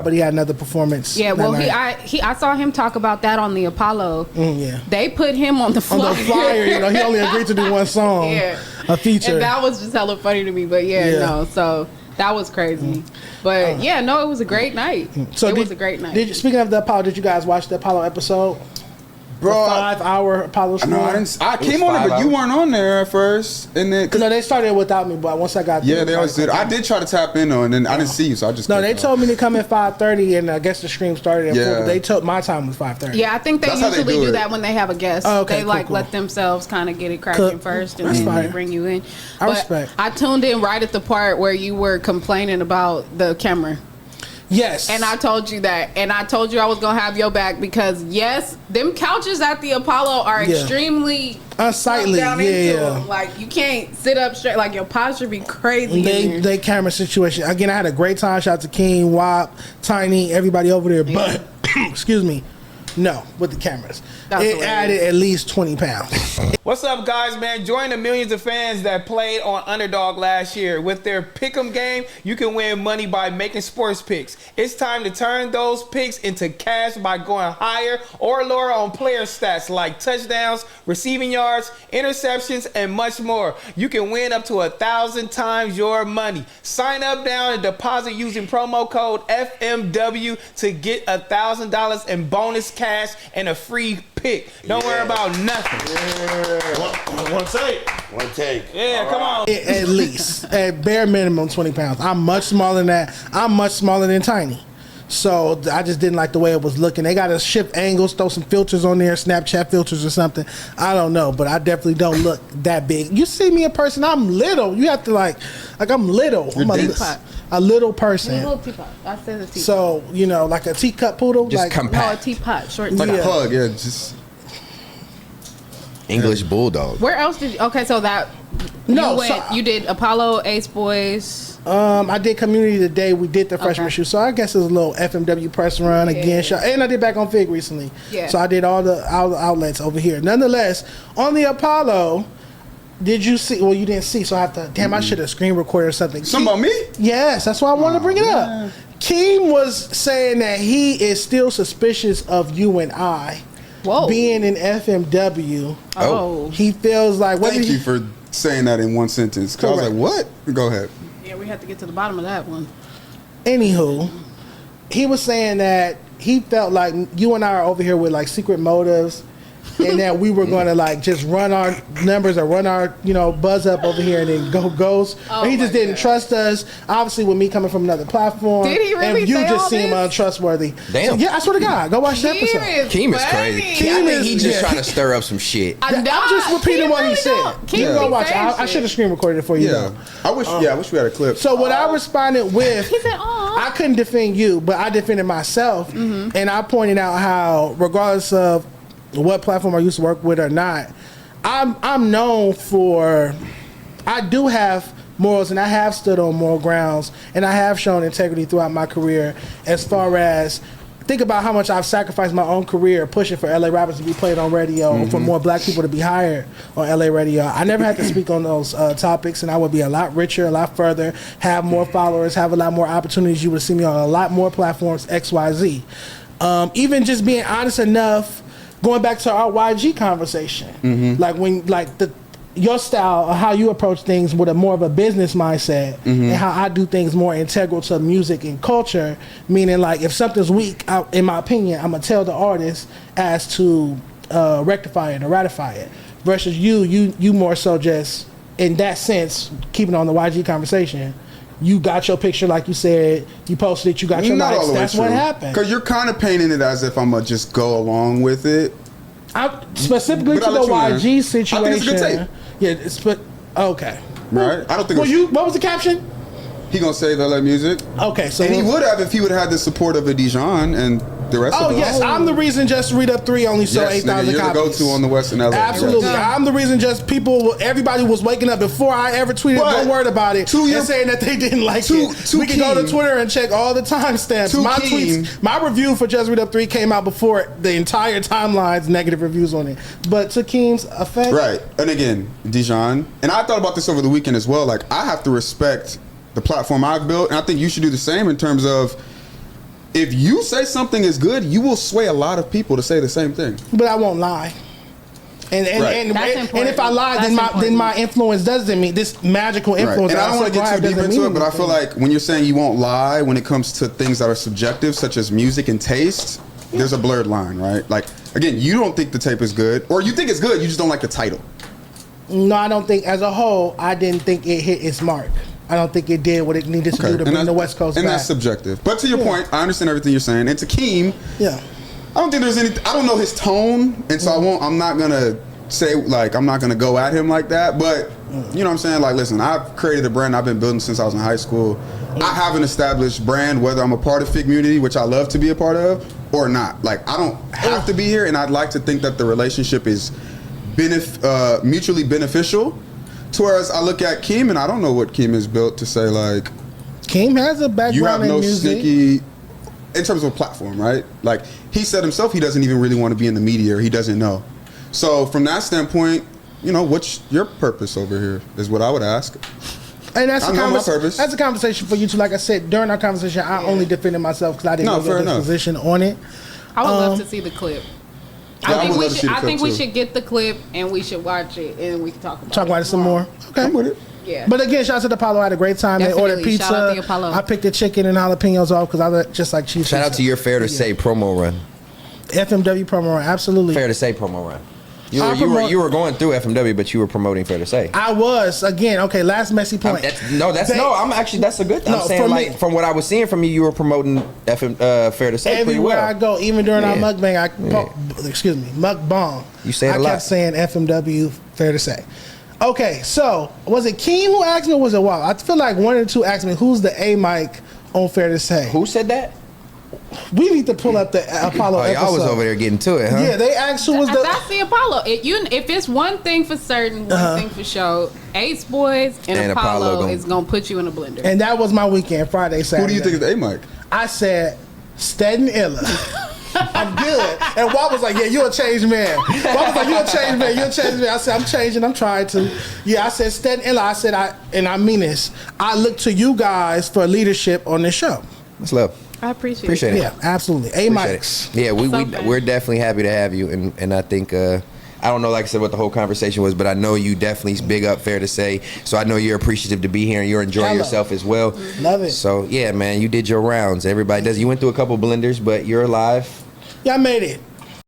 but he had another performance. Yeah, well, I saw him talk about that on the Apollo. Yeah, they put him on the flyer. On the flyer, you know, he only agreed to do one song, a feature, and that was just hella funny to me. But no, so that was crazy. But no, it was a great night. So it was a great night. Speaking of the Apollo, did you guys watch the Apollo episode? Bro, 5-hour Apollo stream. No, I came on it, but you weren't on there at first, and then no, they started without me. But once I got there, they always did. I did try to tap in on, and then I didn't see you, so I just they told me to come at 5:30, and I guess the stream started at 4. But they told my time was 5:30. Yeah, I think they usually do that when they have a guest. Oh, okay, they cool. let themselves kind of get it cracking first, and then they bring you in. I respect. I tuned in right at the part where you were complaining about the camera. Yes. And I told you that. And I told you I was going to have your back because, yes, them couches at the Apollo are extremely unsightly. Yeah. Like, you can't sit up straight. Like, your posture be crazy. They camera situation. Again, I had a great time. Shout out to Keem, Wop, Tiny, everybody over there. But, excuse me, no, with the cameras. It added at least 20 pounds. What's up, guys, man? Join the millions of fans that played on Underdog last year. With their pick'em game, you can win money by making sports picks. It's time to turn those picks into cash by going higher or lower on player stats like touchdowns, receiving yards, interceptions, and much more. You can win up to 1,000 times your money. Sign up now and deposit using promo code FMW to get $1,000 in bonus cash and a free pick. Don't worry about nothing. One take. Yeah, come on. At least, at bare minimum, 20 pounds. I'm much smaller than that. I'm much smaller than Tiny. So I just didn't like the way it was looking. They got to shift angles, throw some filters on there, Snapchat filters or something. I don't know, but I definitely don't look that big. You see me in person, I'm little. You have to like I'm little. I'm a little person. A little teapot. I said a teapot. So, you know, like a teacup poodle. Just like, compact. No, a teapot. Short like teapot. a pug, just English bulldog. Where else did you... Okay, so that... You did Apollo, Ace Boys. I did Community today. We did the freshman shoot. So I guess it was a little FMW press run again. And I did back on Fig recently. Yeah. So I did all the outlets over here. Nonetheless, on the Apollo... Did you see? Well, you didn't see, so I have to. Damn, I should have screen recorded or something. Something about me? Yes, that's why I wanted to bring it up. Keem was saying that he is still suspicious of you and I being in FMW. Oh, he feels like. Thank you for saying that in one sentence. Cause I was like, what? Go ahead. Yeah, we have to get to the bottom of that one. Anywho, he was saying that he felt like you and I are over here with like secret motives. And that we were going to like just run our numbers or run our buzz up over here and then go ghost. He just didn't trust us. Obviously, with me coming from another platform, did he really and you say just all seem this? Untrustworthy. Damn. So, yeah, I swear to God, go watch the episode. Keem is crazy. Keem I think he's just trying to stir up some shit. I'm just repeating what he said. Keem go watch it. I should have screen recorded it for you. Yeah, I wish we had a clip. So what I responded with, he said, "I couldn't defend you, but I defended myself, and I pointed out how, regardless of what platform I used to work with or not, I'm known for, I do have morals and I have stood on moral grounds and I have shown integrity throughout my career. As far as think about how much I've sacrificed my own career pushing for LA rappers to be played on radio, for more black people to be hired on LA radio. I never had to speak on those topics, and I would be a lot richer, a lot further, have more followers, have a lot more opportunities. You would see me on a lot more platforms, XYZ. Even just being honest enough, going back to our YG conversation, like when your style, how you approach things with a more of a business mindset, and how I do things more integral to music and culture, meaning like if something's weak, in my opinion, I'm gonna tell the artist as to rectify it or ratify it. Versus you more so just in that sense, keeping on the YG conversation. You got your picture, like you said. You posted it. You got your likes. That's what happened. Because you're kind of painting it as if I'm gonna just go along with it. Specifically to the YG situation. I think it's a good tape. Yeah, okay. Right. I don't think. What was the caption? He gonna save LA music. Okay, so and he would have if he would have had the support of a Dejon and the rest of us. Yes, I'm the reason Just Read Up 3 only sold 8,000 you're copies. You're the go-to on the West and LA. Absolutely. I'm the reason everybody was waking up before I ever tweeted one word about it and saying that they didn't like it. We can go to Twitter and check all the timestamps. My review for Just Read Up 3 came out before the entire timeline's negative reviews on it. But to Keem's effect. Right. And again, Dejon, and I thought about this over the weekend as well. Like, I have to respect the platform I've built, and I think you should do the same in terms of if you say something is good, you will sway a lot of people to say the same thing. But I won't lie. And if I lie, then my influence doesn't mean this magical influence. And I don't want to get too deep into it, but I feel like when you're saying you won't lie when it comes to things that are subjective, such as music and taste, there's a blurred line, right? Like, again, you don't think the tape is good, or you think it's good, you just don't like the title. No, I don't think, as a whole, I didn't think it hit its mark. I don't think it did what it needed to do to bring the West Coast back. And that's subjective. But to your point, I understand everything you're saying. And to Keem, I don't think there's any. I don't know his tone, and so I'm not gonna say like I'm not gonna go at him like that. But you know what I'm saying? Like, listen, I've created a brand I've been building since I was in high school. I have an established brand, whether I'm a part of FIGGMUNITY, which I love to be a part of, or not. Like, I don't have to be here, and I'd like to think that the relationship is mutually beneficial. To whereas I look at Keem, and I don't know what Keem has built to say like. Keem has a background in music. Sneaky. In terms of a platform, right? Like, he said himself, he doesn't even really want to be in the media, or he doesn't know. So from that standpoint, you know, what's your purpose over here is what I would ask. And that's a conversation for you too. Like I said, during our conversation, I only defended myself because I didn't get this position on it. I would love to see the clip. I think we should get the clip and we should watch it and we can talk about it some more. Okay. I'm with it. Yeah. But again, shout out to the Apollo. I had a great time. Definitely. They ordered pizza. Shout out to the Apollo. I picked the chicken and jalapenos off because I just like cheese. Shout out to your Fair to Say promo run. FMW promo run, absolutely. Fair to Say promo run. You were going through FMW, but you were promoting Fair to Say. I was again. Okay, last messy point. That's a good thing. I'm saying like from what I was seeing from you, you were promoting Fair to Say everywhere pretty well. I go. Even during our mukbang, mukbang. You say it a lot. I kept saying FMW Fair to Say. Okay, so was it Keem who asked me, or was it Walt? I feel like one or two asked me who's the A mic on Fair to Say. Who said that? We need to pull up the Apollo episode. Y'all was over there getting to it, huh? Yeah, they asked who was the. That's the Apollo. If it's one thing for certain, one thing for sure, Ace Boys and Apollo is gonna put you in a blender. And that was my weekend, Friday, Saturday. Who do you think is the A mic? I said Stead and Illa. I'm good. And Walt was like, yeah, you're a changed man. Walt was like, you're a changed man. You're a changed man. I said, I'm changing. I'm trying to. Yeah, I said Stead and Illa. I said, I mean this. I look to you guys for leadership on this show. That's love. I appreciate it. Yeah, absolutely. A mics. Yeah, we're definitely happy to have you, and I think I don't know, like I said, what the whole conversation was, but I know you definitely big up Fair to Say. So I know you're appreciative to be here and you're enjoying yourself as well. Love it. So yeah, man, you did your rounds. Everybody does. You went through a couple blenders, but you're alive. Yeah, I made it.